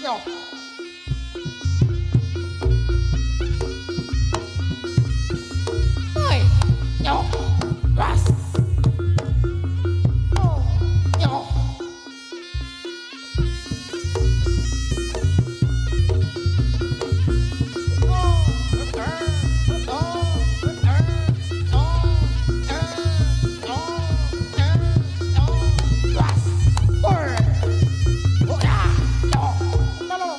Nyok. Oi, nyok. Was. Oh, nyok. Was. Ur. Oh ya, nyok. Talo.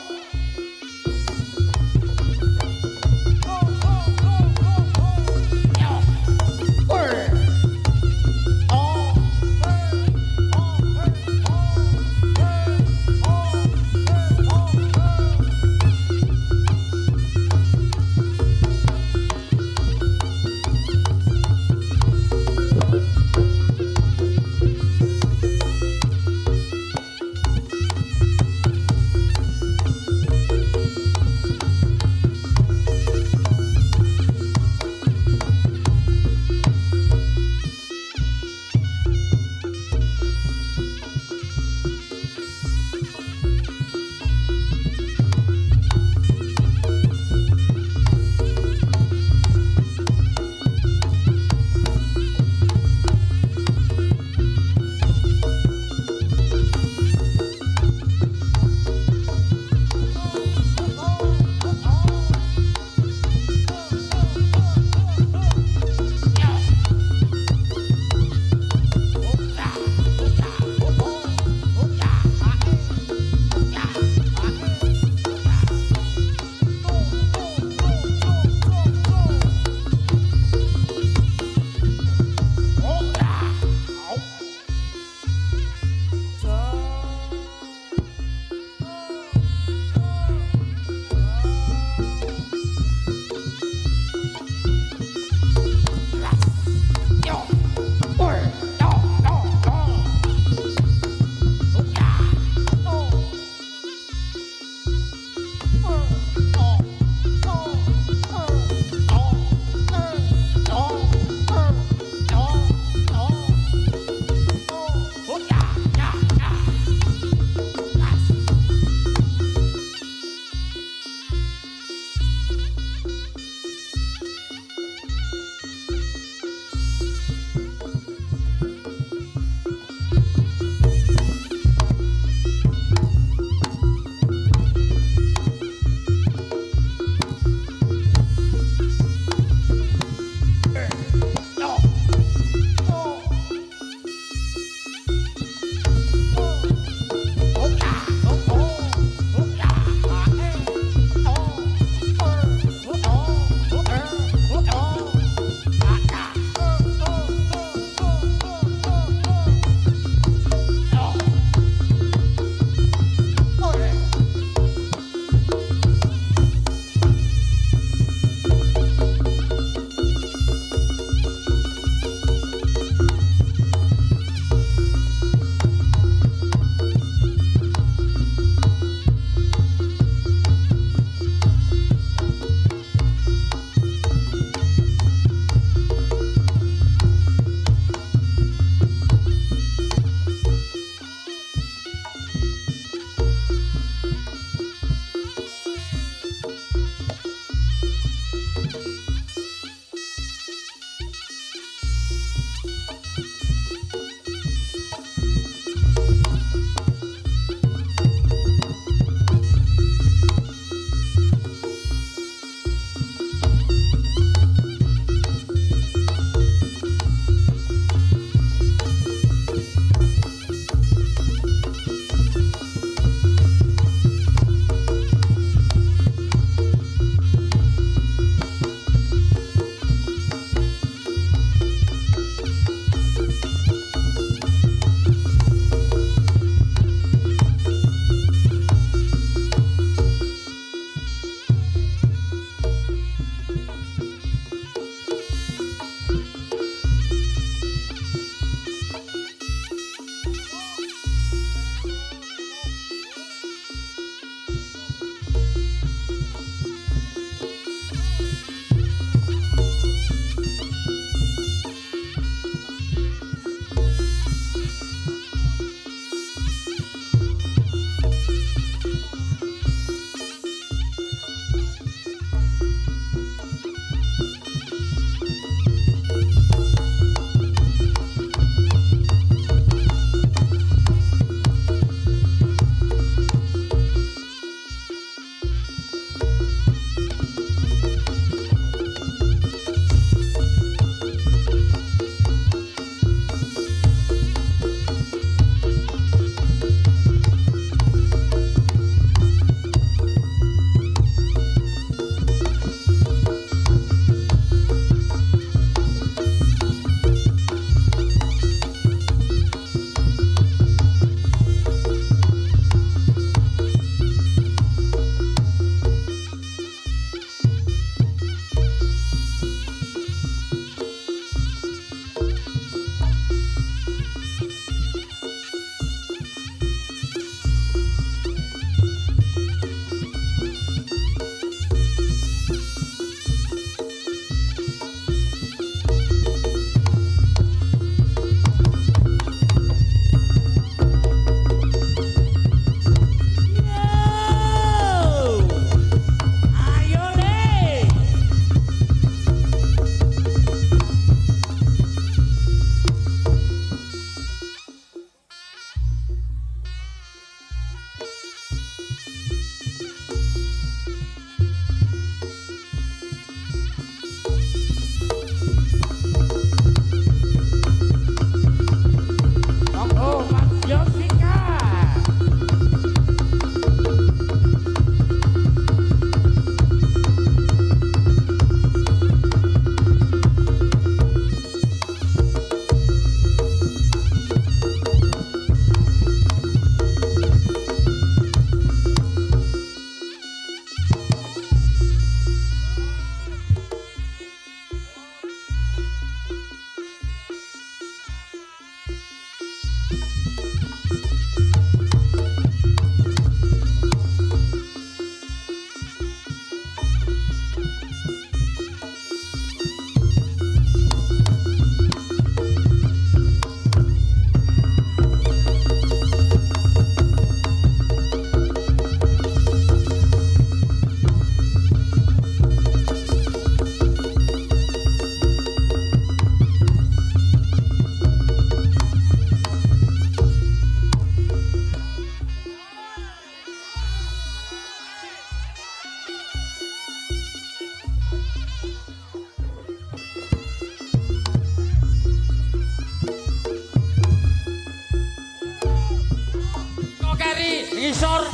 ngisor.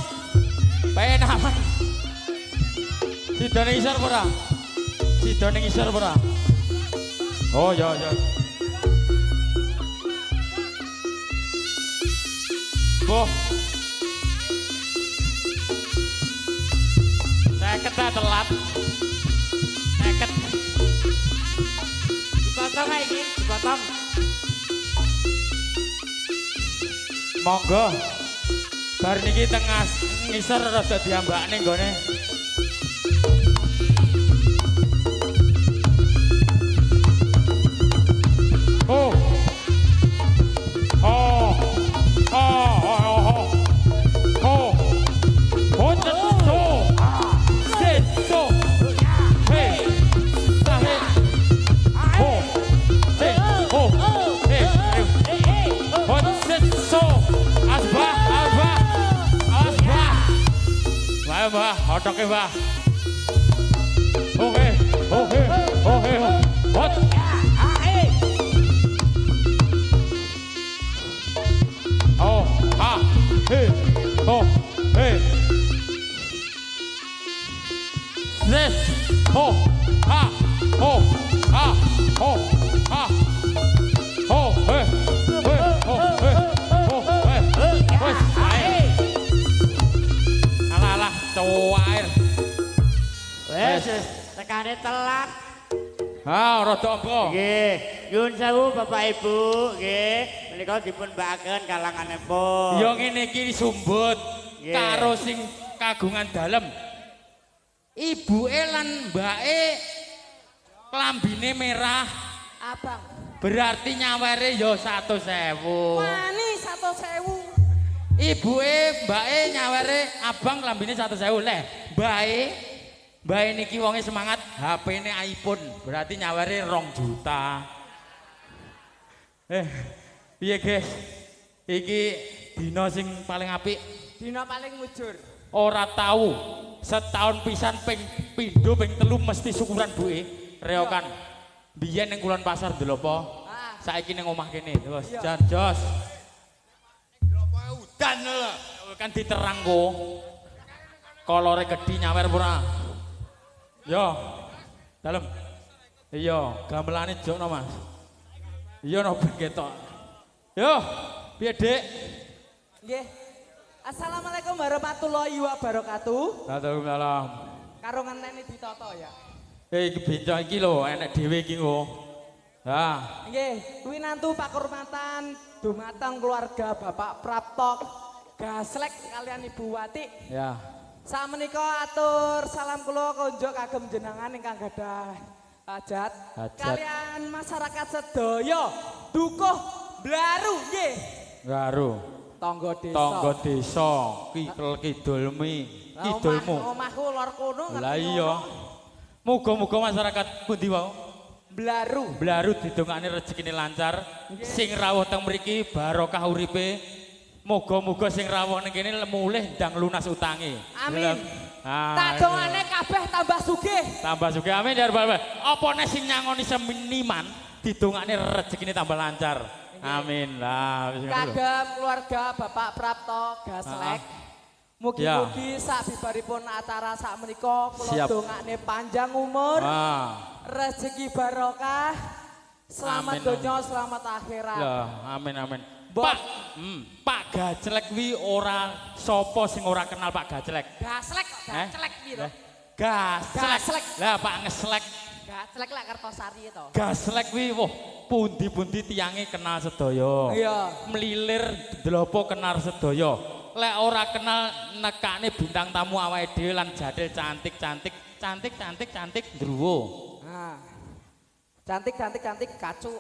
Pengen aman. Sidone ngisor ora? Sidone ngisor ora? Oh ya ya. Boh. Saya kata telat. Neket. Dipotong iki, dipotong. Monggo. Bar niki tengah ngisor rada diambakne nggone. Oh. Oh. Oh. Oh. Oh. Oh. So. Sit so. Hey. Hey. Oh. Sit. Oh. Hey. Hey. Oh. Sit so. Asbah. Asbah. Asbah. Wah, Mbah, hotoke, Mbah. Oke. Oke. Oke. Hot. Oh, ha, hey, oh, hey. This, oh, ha, oh, ha, oh, ha, oh, hey, hey, oh, hey, oh, hey, wes, air. Alah, alah, cowok air. Wes, tekane telat. Ah, rada apa? Nggih, nyuwun sewu Bapak Ibu, nggih. Menika dipun bakaken kalanganipun. Ya ngene iki sumbut Yeah. karo sing kagungan dalem. Ibuke lan mbake klambine merah. Abang. Berarti nyawere ya 100.000. Wani 100.000. Ibuke mbake nyawere abang klambine 100.000. Leh, mbake niki wonge semangat, HP-ne iPhone. Berarti nyawere 2 juta. Piye, guys? Iki dina sing paling apik. Dina paling mujur. Ora tahu setahun pisan ping pindho ping telu mesti syukuran buke reokan biyen ning Kulon Pasar Delopo saiki ning omah kene terus jan jos Delopo udan lho kan diterang ko kolore gedhi nyawer ora yo dalem iya gamelane jokno Mas iya no ben ketok yo piye Dik Nggih. Assalamualaikum warahmatullahi wabarakatuh. Waalaikumsalam. Karo ngenteni ditata ya. Iki bencong iki lho enek dhewe iki kok. Ha. Nggih, kuwi nantu Pak Kurmatan dumateng keluarga Bapak Praptok Gaslek kalian Ibu Wati. Ya. Sakmenika atur salam kula konjuk kagem jenengan ingkang gadah hajat. Kalian masyarakat sedaya dukuh Blaru nggih. Garu. Tangga desa. Tangga desa, kidulmu. Omahku lor kono. Lah iya. Muga-muga masyarakat pundi wae Blaru. Blaru didongakne rezekine lancar. Sing rawuh teng mriki barokah uripe. Muga-muga sing rawuh ning kene mulih ndang lunas utange. Amin. Tak dongane kabeh tambah sugih. Tambah sugih amin ya rabbal alamin. Apa nek sing nyangoni seniman didongakne rezekine tambah lancar. Amin lah. Kagem keluarga Bapak Prapto Gaslek. Mugi-mugi sak bibaripun acara sak menika kula dongakne panjang umur. Rezeki barokah. Selamat donya, selamat akhirat. Ya, amin amin. Pak Gaslek kuwi ora sapa sing ora kenal Pak Gaslek. Gaslek kok Gaslek piro? Gaslek. Lah Pak Ngeslek. Gaslek lak Kertosari to. Gaslek kuwi wah pundi-pundi tiyange kenal sedaya. Iya. Melilir Delopo kenal sedaya. Lek ora kenal nekane bintang tamu awake dhewe lan jadil cantik ndruwo. Nah. Cantik kacu.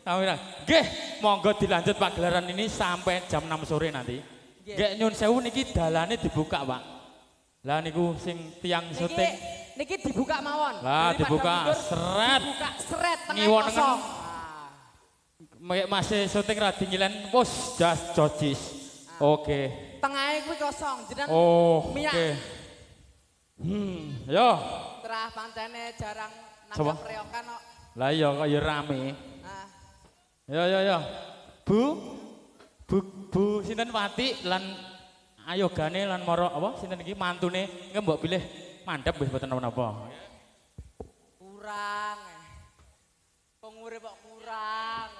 Kamera. Nggih, monggo dilanjut pagelaran ini sampai jam 6 sore nanti. Nggih nyun sewu niki dalane dibuka, Pak. Lah niku sing tiang syuting. Niki dibuka mawon. Lah dibuka seret. Dibuka seret tengah Ngiwon kosong. Masih syuting radi ngilen pos jas jojis. Oke. Tengahnya kuwi kosong, jeneng Oke. Yo. Terah pancene jarang Coba. nanggap reokan kok. Lah iya kok ya rame. Nah, Ya. Bu sinten Wati lan Ayo gane lan moro apa sinten iki mantune mbok pilih mandhap wis mboten napa-napa. Kurang. Pengurip kok kurang.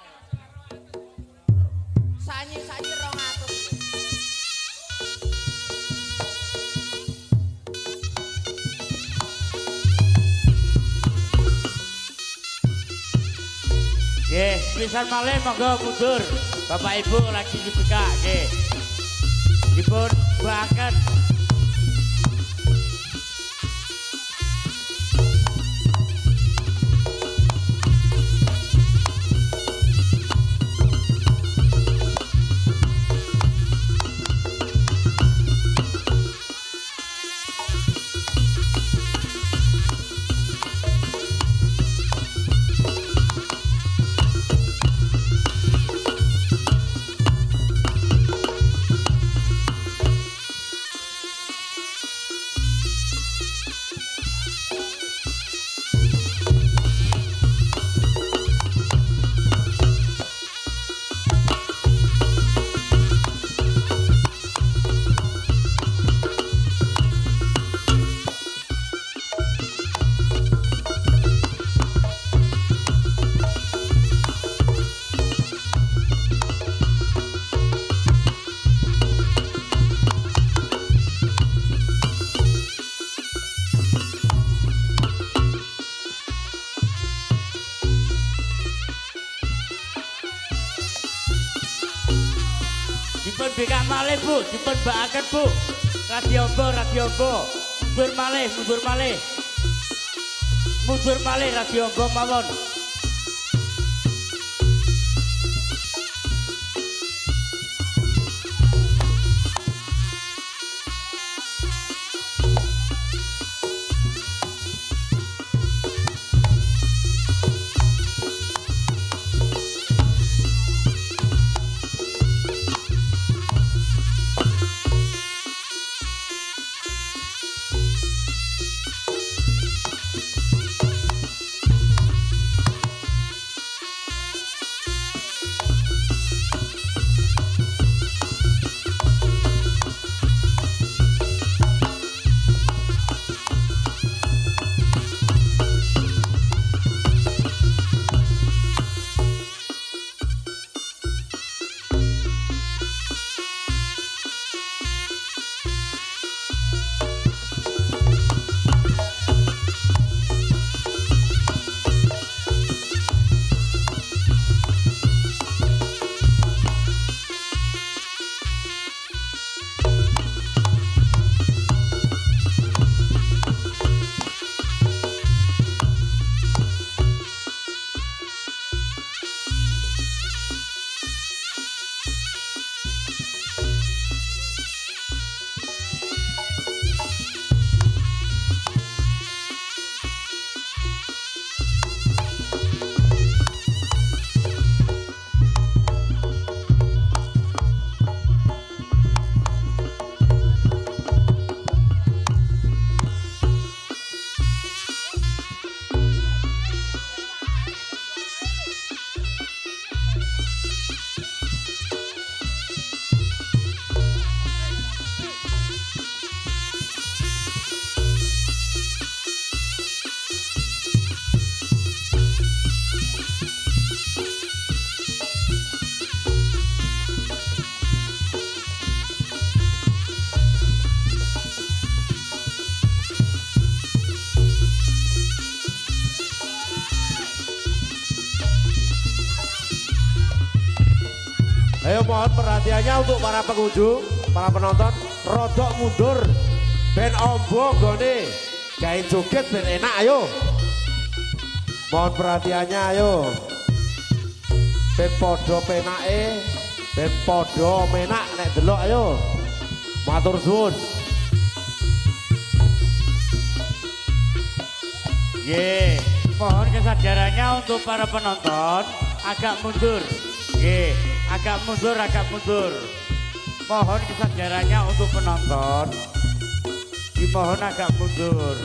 Sanyi 200. Nggih, pisan malih monggo mundur. Bapak Ibu lagi dibuka nggih. Dipun buaken. Dipun bekak malih Bu, dipun bakaken Bu. Radio Bo. Mundur malih. Mundur malih Radio Bo mawon. Ayo mohon perhatiannya untuk para pengunjung, para penonton, rodok mundur. Ben ombo gone, gain joget ben enak ayo. Mohon perhatiannya ayo. Ben podo penake, ben podo menak nek delok ayo. Matur suwun. Ye, mohon kesadarannya untuk para penonton agak mundur. Ye, agak mundur. Mohon kesadarannya untuk penonton. Dimohon agak mundur.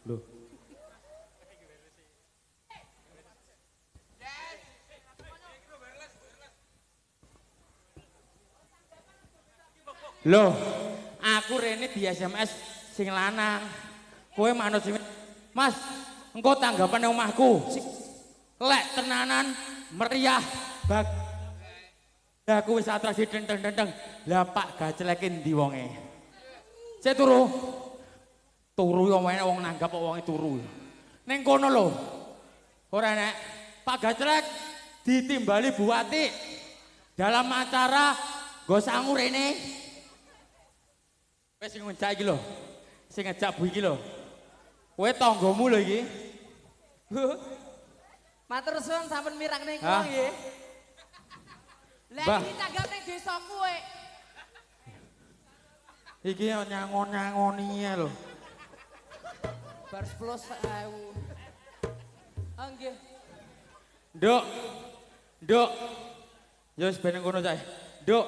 Loh. Loh, aku rene di SMS sing lanang. Kowe manut sing Mas, engko tanggapan nang omahku. Lek tenanan meriah bag. Lah aku wis atraksi teng-teng. Lah Pak Gaclek endi wonge? Sik turu. Turu yo wong nanggap kok wonge turu. Ning kono lho. Ora nek Pak Gaclek ditimbali Buati dalam acara Go Sangu rene. Wes sing ngejak iki lho. Sing ngejak Bu iki lho. Kowe tanggamu lho iki. Matur suwun sampun mirakne kula nggih. Lah iki tanggap ning desa kowe. Iki nyangon-nyangoni ya lho. Bar 10.000. Ah nggih. Nduk. Ya wis ben ngono sae. Nduk,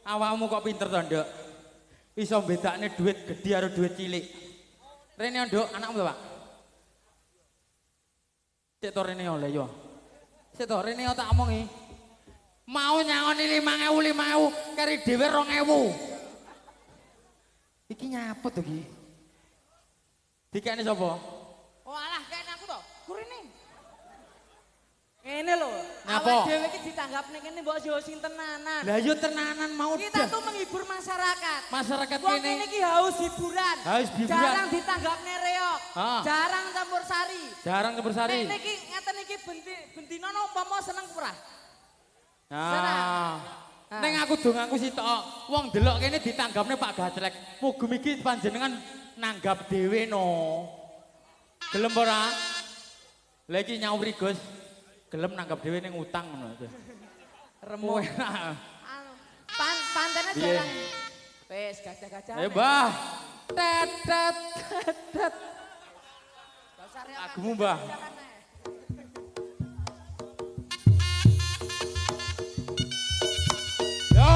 awakmu kok pinter to, Nduk? Iso bedakne duit gedhe karo duit cilik. Rene Nduk, anakmu to, Pak? Cek to rene oleh yo. Cek to rene tak omongi. Mau nyangoni 5.000 kari dhewe 2.000. Iki nyaput to iki? Dikene sapa? Oh alah kene aku to. Kurine. Ngene lho. Napa? Awake dhewe iki ditanggapne kene mbok yo sing tenanan. Lah yo tenanan mau Kita tuh menghibur masyarakat. Masyarakat Wong kene iki haus hiburan. Haus hiburan. Jarang ditanggapne reok. Ah. Jarang campur sari. jarang kebersari. Nek niki ngeten iki bendina umpama seneng ora? Nah. Ning aku donganku sitok. Wong delok kene ditanggapne Pak Gaclek. Mugi iki panjenengan nanggap dhewe no. Gelem ora? Lah iki nyawuri Gus. Gelem nanggap dhewe ning utang ngono. Remo. Pantene Piye? jarang. Wis gajah-gajah. Ayo, Mbah. Tet. Agemu, Mbah. Yo.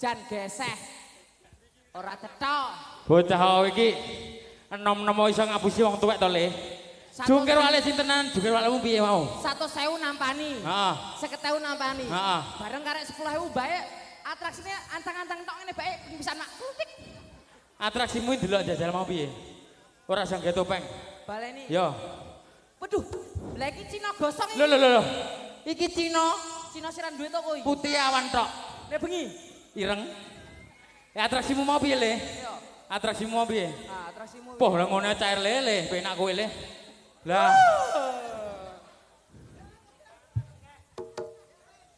Jan geseh. Ora cetok. Bocah iki enom-enom iso ngapusi wong tuwek to, Le. Jungkir wale sintenan, jungkir walemu piye mau? 100.000 nampani. Heeh. 50.000 nampani. Heeh. Bareng karek 10.000 bae atraksine antang-antang tok ngene bae bisa nak kritik. Atraksimu delok jajal mau piye? Ora sang gawe topeng. Baleni. Yo. Waduh, lah iki Cina gosong iki. Lho. Iki Cina Cina siran duwe to kowe. putih awan tok. Nek bengi. Ireng. Atraksimu mau piye, Le? Yo. Atraksimu mau piye? Ah, atraksimu. Poh lah ngono cair lele, penak kowe, Le. Lah.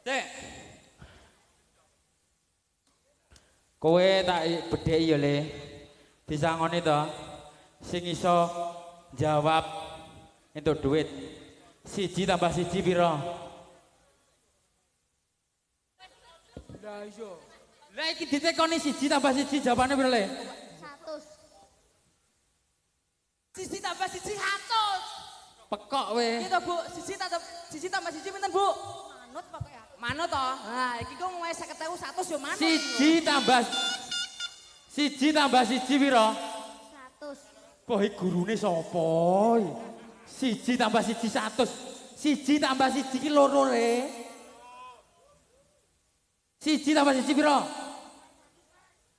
Cek. Kowe tak bedheki ya, Le. Disangoni to. Sing iso jawab Entuk duit. Siji tambah siji piro? Lah iya. Lah iki ditekoni siji tambah siji jawabane piro le? 100. Siji tambah siji 100. Pekok we. Gitu Bu, siji tambah siji pinten Bu? Manut pokoknya. Manut toh? Nah, iki kok ngomongnya 50.000 100 yo manut. Siji tambah siji piro? 100. Kok gurune sapa? Siji tambah siji 100. Siji tambah siji ki loro le. Siji tambah siji piro?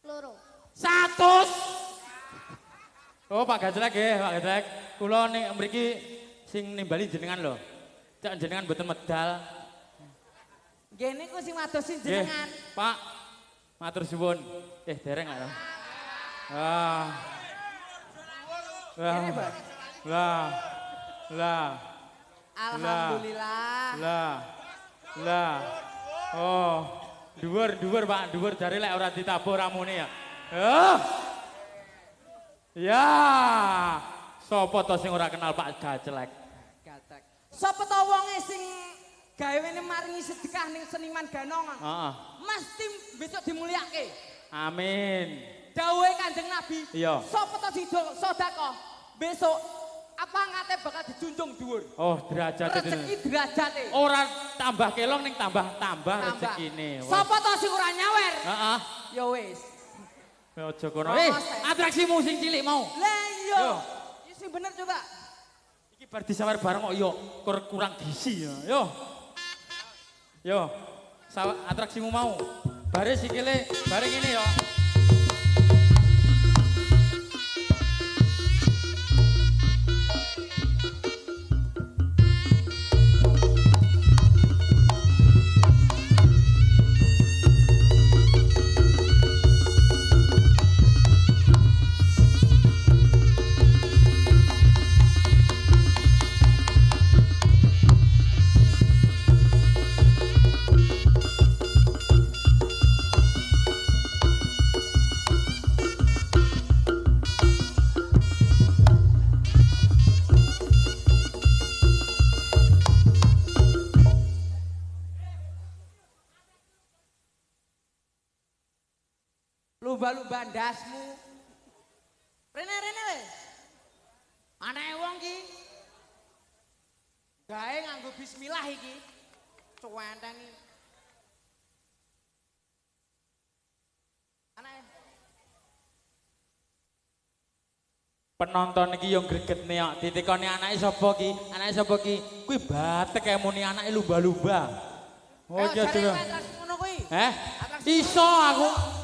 Loro. 100. Oh Pak Gajlek nggih, Pak Gajlek. Kula ning mriki sing nimbali jenengan lho. Cak jenengan mboten medal. Nggih niku sing madosi Nggih, jenengan. Pak. Matur suwun. Dereng lho. Wah. Kene, Mbak. Lah. Alhamdulillah. Lah. Oh, dhuwur Pak, dhuwur jare lek ora ditabur ramune ya. Ya. Sopo to sing ora kenal Pak Gajlek? Gatek. Sapa to wonge sing gawene maringi sedekah ning seniman Ganong? Heeh. Mesti besok dimulyake. Amin. Dawuhe Kanjeng Nabi. Iya. Sapa to sing sedekah besok apa ngate bakal dijunjung dhuwur. Oh, derajat Rezeki derajate. Ora tambah kelong ning tambah rezekine. Sapa to sing ora nyawer? Heeh. Ya wis. Aja kono. Atraksimu sing cilik mau. Lah iya. Yo. Ya sing bener juga. Iki bar disawer bareng kok yo kurang gizi ya. Yo. Atraksimu mau. Bare sikile bareng ini yo. Lumba-lumba ndasmu. Rene le. Anae wong ki. Gawe nganggo bismillah iki. Cuwenteng iki. Anae. Penonton iki yo gregetne kok ditekoni anake sapa ki? Anake sapa ki? Kuwi batek kaya muni anake lumba-lumba. Oh iya jare juga. atraksi ngono kuwi. Iso aku.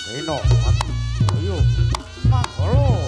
Reno, ayo, halo.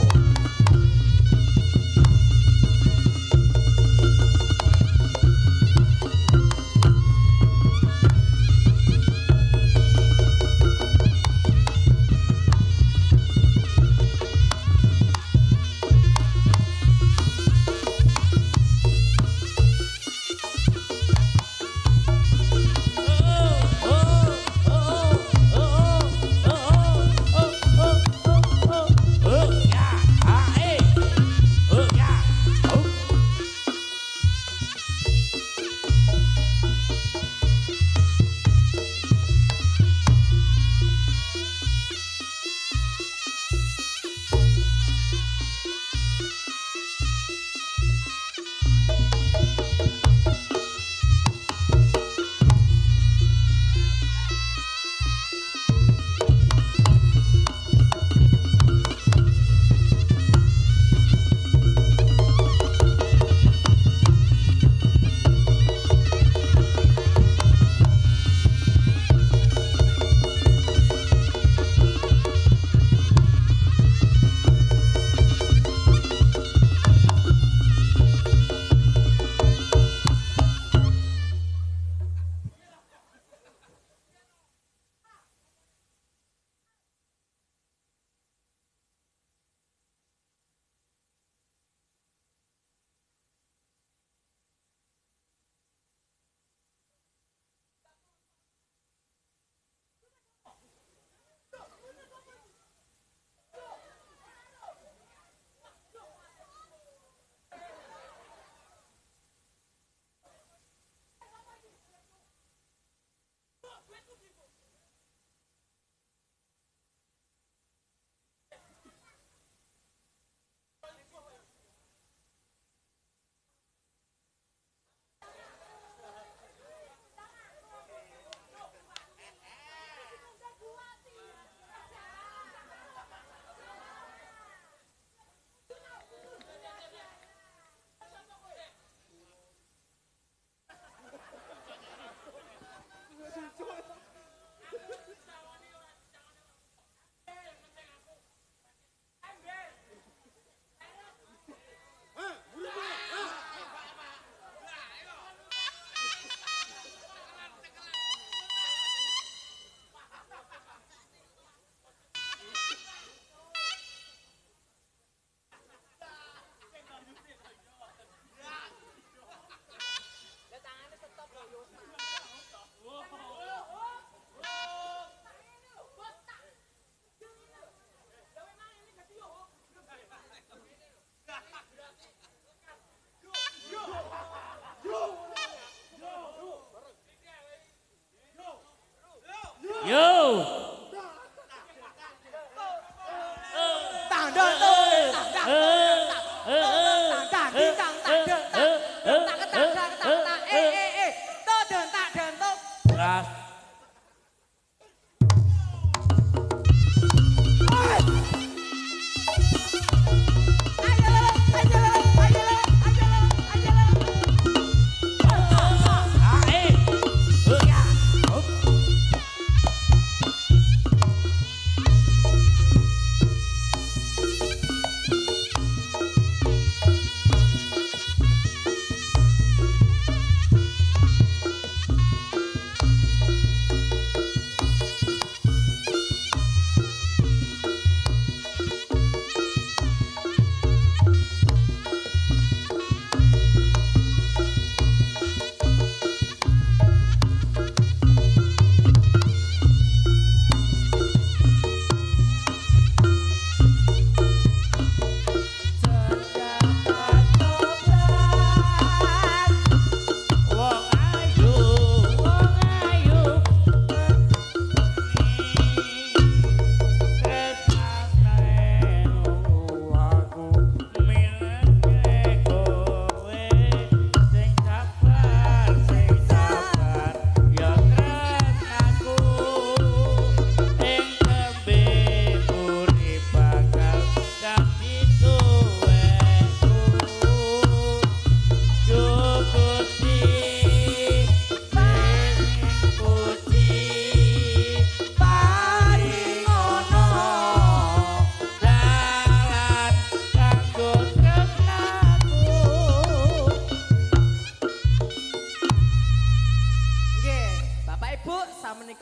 Yo. Tang dang tang tang tang tang tang tang Keras.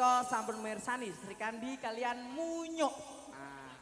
menika sampun mirsani Sri Kandi kalian Munyuk. Nah.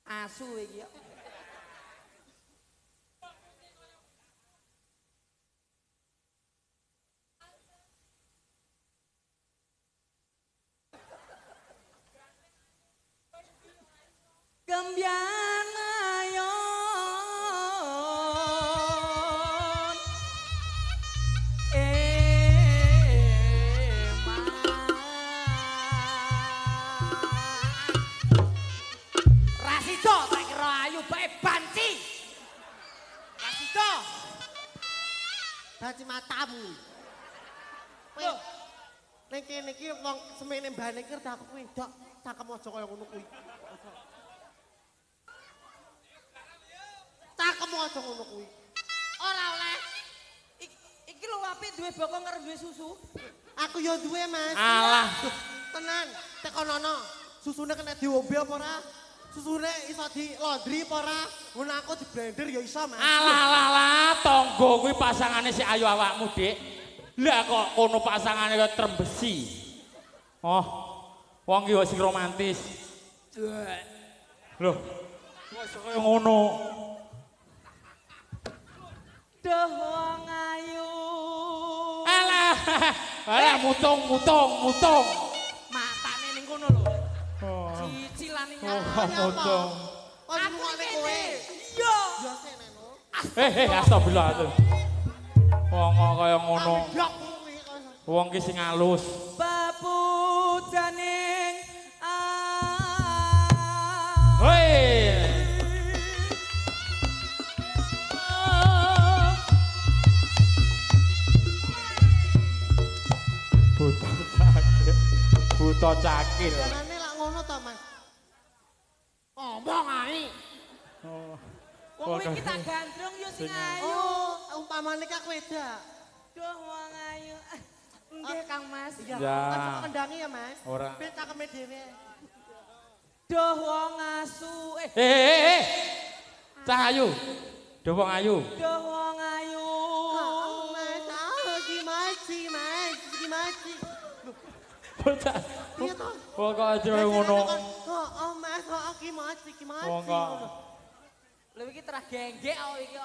Asu iki ya. Kembyan ayon Rasido tak kira ayu bae banci. Rasido. Banci matamu. Kowe ning kene iki wong semene mbane iki rada aku wedok, cangkem aja kaya ngono kuwi. Cangkem aja ngono kuwi. Ora oleh. Iki lho apik duwe bokong karo duwe susu. Aku ya duwe, Mas. Alah. Tenan, tekonono. Susune kena diombe apa ora? Susune iso di laundry apa ora? Ngono aku di blender ya iso, Mas. Alah, tonggo kuwi pasangane si ayu awakmu, Dik. Lah kok kono pasangane kaya trembesi. Oh, wong iki wis romantis. Loh, wis kaya ngono. Duh wong ayu. Alah, mutung. Matane ning kono lho. Oh, Cicilan iki. mutung. Oh, ngene kowe. Iya. Ya seneno. Astagfirullah tuh. Wong kok kaya ngono. Blok kuwi kok. Wong ki sing alus. Bapujaning Hei. Buta cakil. Janane lak ngono to, Mas. Ngomong ae. wong iki tak gandrung yo sing ayu. Oh, umpamane kak wedak. Duh wong ayu. Nggih Kang Mas. Iya. Ya. Aja kendangi ya, Mas. Ora. Ben cakeme dhewe. Duh wong asu. Cahayu. Duh wong ayu. Duh wong ayu. Oh, Mas, gimaci. Bocah. Iya toh. Wong kok aja kaya ngono. Oh, Mas, gimaci. Wong kok. Lha iki terah genggek kok iki.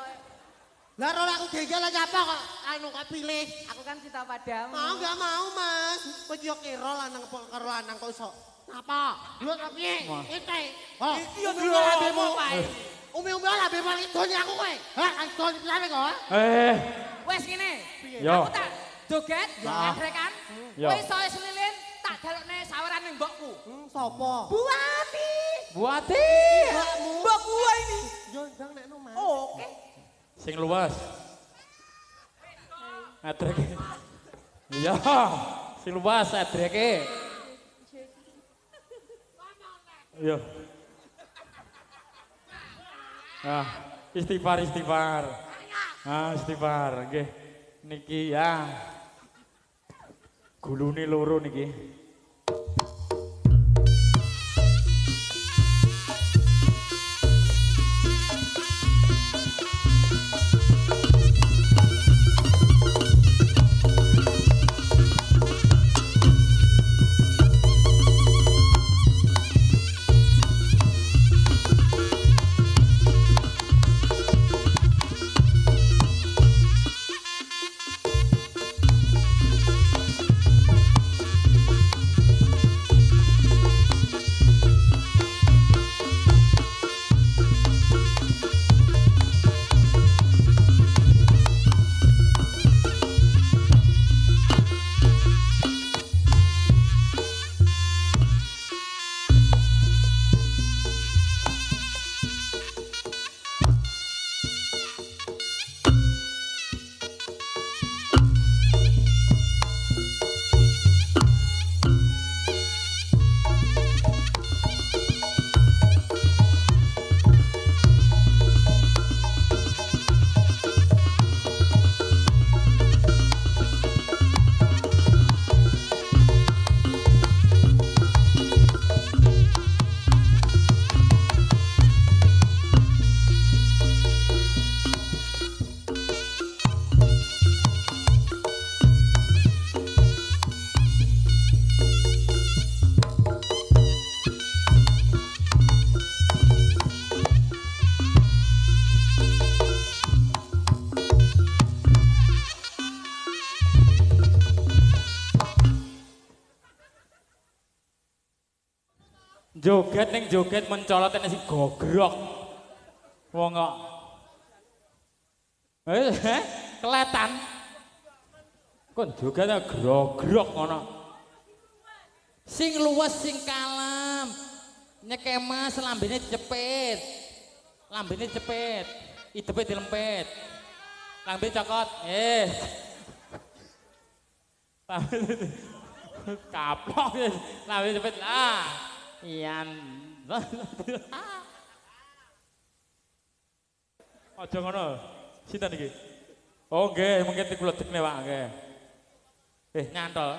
Lah ora aku gegel lah nyapa kok anu kok pilih. Aku kan cinta padamu. Mau enggak mau, Mas. Kowe yo kira lanang karo lanang kok iso. Napa? Lu kok piye? Ente. Iki yo dulu labemu pae. Umi-umi ora labemu idone aku kowe. Hah, idone piye kok? Wes ngene. Yo. Aku tak joget, ngedrekan. Yo. Kowe iso selilin tak dalekne saweran ning mbokku. Sapa? Buati. Buati. Mbok gua ini. Yo ndang nekno, Mas. Oke. Sing luas. Adreke. Iya, sing luas adreke. Iya. Ah, istighfar. Ah, istighfar, nggih. Niki ya. Gulune loro niki. Joget ning joget mencolot nek si gogrok. Wong kok. Keletan. Kon joget grogrok ngono. Sing luwes sing kalem. Nyekemas lambene cepet. Lambene cepet. Idepe dilempet. Lambe cokot. Kaplok. Lambe cepet. Iyan. Aja ngono. Sinten iki? Oh nggih, mungkin kula dekne Pak nggih. Nyantol.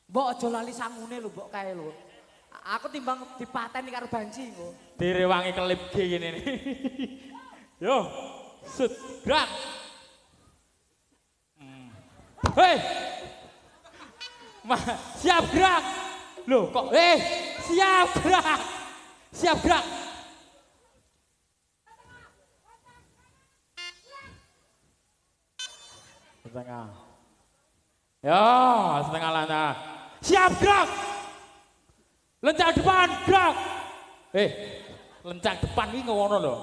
Mbok aja lali sangune lho mbok kae lho. Aku timbang dipateni karo banci engko. Direwangi kelip ge ngene. Yo, set, gerak. Hei. Siap gerak. Loh kok siap gerak. Siap gerak. Setengah. Ya, setengah lancar. Siap gerak. Lencang depan, gerak. Lencang depan ini ngono lho.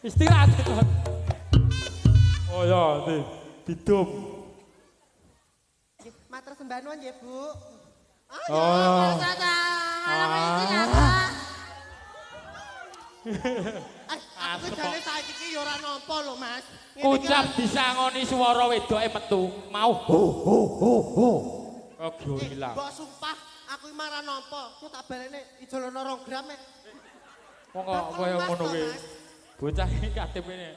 Istirahat. Oh ya, didum. Matur sembah nuwun nggih, Bu. Oh. Aku jane saiki iki ya ora nampa lho, Mas. Kucap disangoni swara wedoke metu. Mau. Oh, gila. Mbok sumpah aku iki marah nampa. Ku tak balene ijolana 2 gram mek. Wong kok koyo ngono kuwi. Bocah iki katip ini.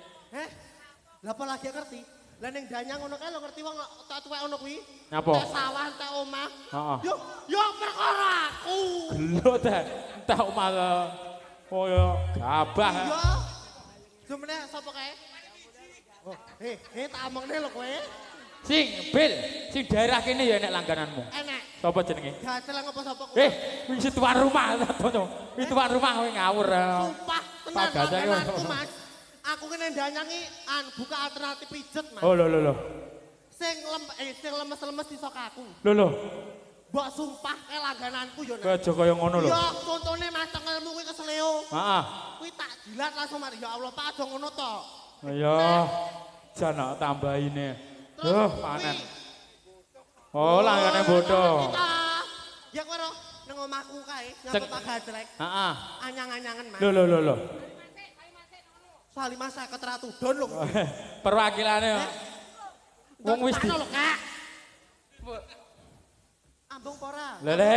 Lah apa lagi ngerti? Lah ning danyang ngono kae lho ngerti wong tak tuwek ngono kuwi. Napa? Tek sawah tek omah. Heeh. Yo perkara aku. Gelo ta. Entak omah koyo gabah. Yo. Jumene sapa kae? Oh, tak omongne lho kowe. Sing Bil, sing daerah kene ya enek langgananmu. Enek. Sapa jenenge? Gaceleng apa sapa kowe? Wis tuan rumah to. Wis tuan rumah kowe ngawur. Sumpah tenan aku, Mas. Aku kene ndanyangi buka alternatif pijet, Mas. Oh lho. Sing lemes-lemes iso kaku. Lho. Mbok sumpah langgananku yo. Kowe aja kaya ngono lho. Yo contone Mas cengelmu kuwi kesleo. Heeh. Kuwi tak jilat langsung mari. Ya Allah, Pak aja ngono to. Ya. Jana tambahine. Duh, panen. Oh, langgane bodoh. Ya kowe nang omahku kae, nyapa Pak Gajrek. Heeh. Anyang-anyangan, Mas. Lho. Soal 50 ratudon lho. Perwakilane wong wis di. Kak. Ambung apa ora? Lele,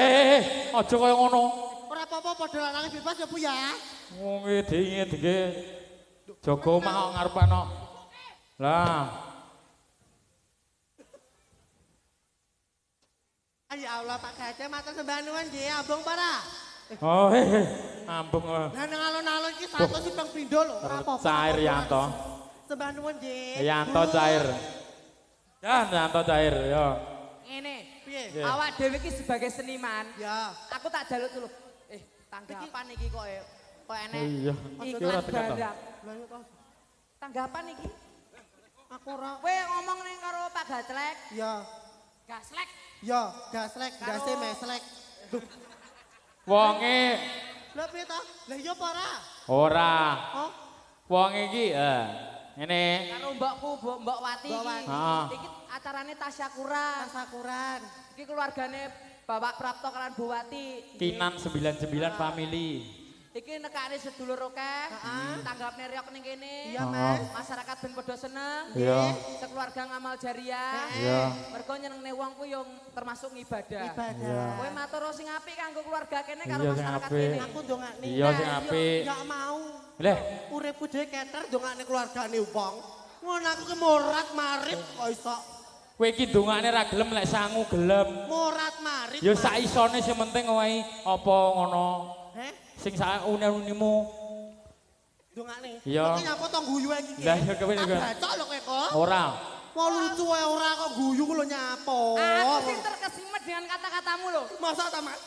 aja kaya ngono. Ora apa-apa padha lanang bebas ya Bu ya. Wong iki dinge jaga omah kok ngarepno. Lah. Ya Allah Pak Gajah matur sembah nuwun nggih, ambung apa ora? Oh, ambung. Lah nang alun-alun iki satu sing ping pindho lho. Ora apa-apa. Cair Yanto. Sembah nuwun nggih. Yanto cair. Ya, Yanto cair ya. Ngene, Piye? awak dhewe iki sebagai seniman, Ya. aku tak jaluk dulu. Tanggapan iki kok enek Iya. iklan barang. Lah yo to. Tanggapan iki. Aku ora. Kowe ngomong ning karo Pak Gaslek, Ya. Gaslek. Ya, gaslek, gase meslek. Wonge Lah piye to? Lah iya apa ora? ora. Oh, Wonge iki ngene. Karo Mbok Wati Mbok iki. Wati. Iki acarane tasyakuran. tasakuran. Iki keluargane Bapak Prapto kalan Bu Wati. Kinan 99 family. Iki nekane sedulur akeh. Tanggapne riok ning kene. Iya, Mas. Masyarakat ben padha seneng. Iya. Sekeluarga ngamal jariah. Iya. Mergo nyenengne wong ku yo termasuk ngibadah. Ibadah. Kowe matur sing apik kanggo keluarga kene karo Iya, sing masyarakat apik. kene. Aku ndongakne. Iya sing apik. Enggak mau. Leh, Uripku dhewe keter ndongakne keluargane wong. Ngono aku ki morat marit kok iso. kowe iki ndongane ra gelem lek sangu gelem. Morat marit. Ya sak isone sing penting wae apa ngono. Sing sak une-unimu. Ndongakne. Iya. Kok nyapa to guyu iki. Lah ya kowe Tak juga. bacok lho kowe kok. Ora. Mau lucu wae ora kok guyu ku lho nyapa. Aku sing terkesimet dengan kata-katamu lho. Masa ta, Mas?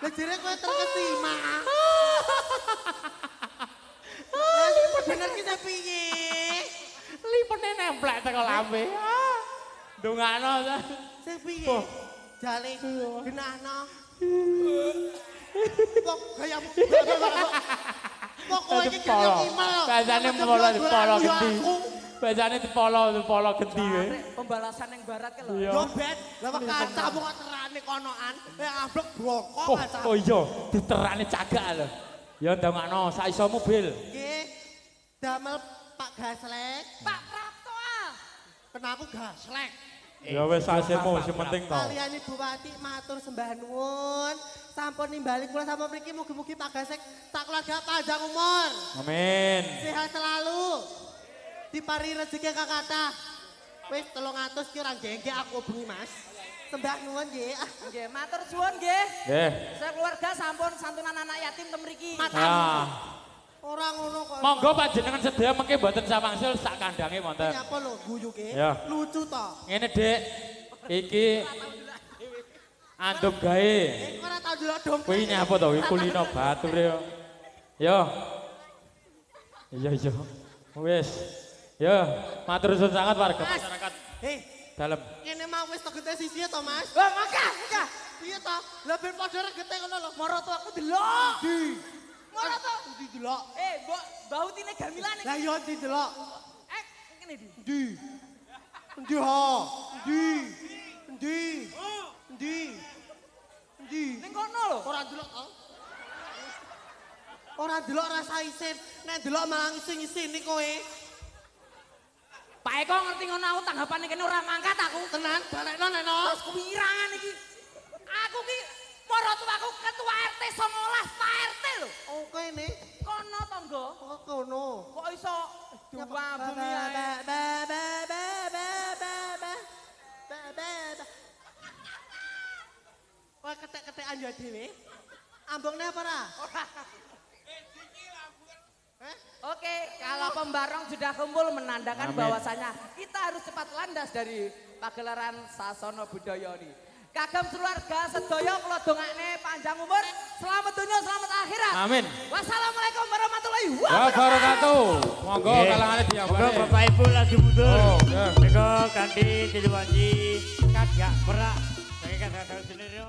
Lah jere kowe terkesima. Bener kita piye? Lipene nemplek teko lambe. Ndongakno ta. Sing piye? Jale genahno. Kok gayamu. Kok kowe iki kaya imel. Biasane polo genti. Biasane polo genti wae. Pembalasan yang barat ke lho. Yo bet, lah kok kacamu kok terane konoan. Amblek blokok kacamu. Oh iya, diterane cagak lho. Ya ndongakno sak iso mobil. Nggih. Damel Pak Gaslek. Pak Prapto ah. Kenapa Gaslek? Ya wis asemu sing penting to. Kalian Ibu Wati matur sembah nuwun. Sampun nimbali kula sama mriki mugi-mugi Pak Gaslek tak keluarga panjang umur. Amin. Sehat selalu. Dipari rezeki kakata. Wis 300 ki ora nggengge aku bengi Mas. Sembah nuwun nggih. Nggih, matur suwun nggih. Nggih. Saya keluarga sampun santunan anak yatim ten mriki. Ah. Ora ngono kok. Monggo panjenengan sedaya mengke mboten samangsul sak kandange wonten. Nyapa lho guyuke? Ya. Lucu to. Ngene Dik. Iki andum gawe. Ora tau delok dom. Kuwi nyapa to? Kuwi kulino bature yo. Yo. Iya. Wis. Yo, matur suwun sangat warga masyarakat Hei, dalem. ngene mau wis tak gete sisi to, Mas. Wah, maka. Piye to? Lah ben padha regete ngono lho. Moro tuh aku delok. Di. Moro tuh. Di delok. Mbok bautine gamilan iki. Lah yo di delok. Ngene di. Di. Di ho. Di. Di. Di. Di. Ning kono lho. Ora delok to. Ora delok rasa isin. Nek delok malah isin-isini kowe. Pak Eko ngerti ngono aku tanggapane kene ora mangkat aku. Tenan balekno nek no. Kewirangan iki. Aku ki moro tuh aku ketua RT 19 Pak RT lho. Oh kene. Kono tangga. Kok kono. Kok iso dua bumi ae. Kok ketek-ketekan yo dhewe. Ambungne apa ora? Oke, kalau pembarong sudah kumpul menandakan bahwasanya kita harus cepat landas dari pagelaran Sasono Budaya ini. Kagem keluarga sedaya kula dongakne panjang umur, selamat dunia, selamat akhirat. Amin. Wassalamualaikum warahmatullahi Wabarakatuh. Monggo kalangane Monggo diambare. Bapak Ibu lagi mundur. Oh, ya. Monggo ganti diluwangi kagak perak. Saking kagak sendiri.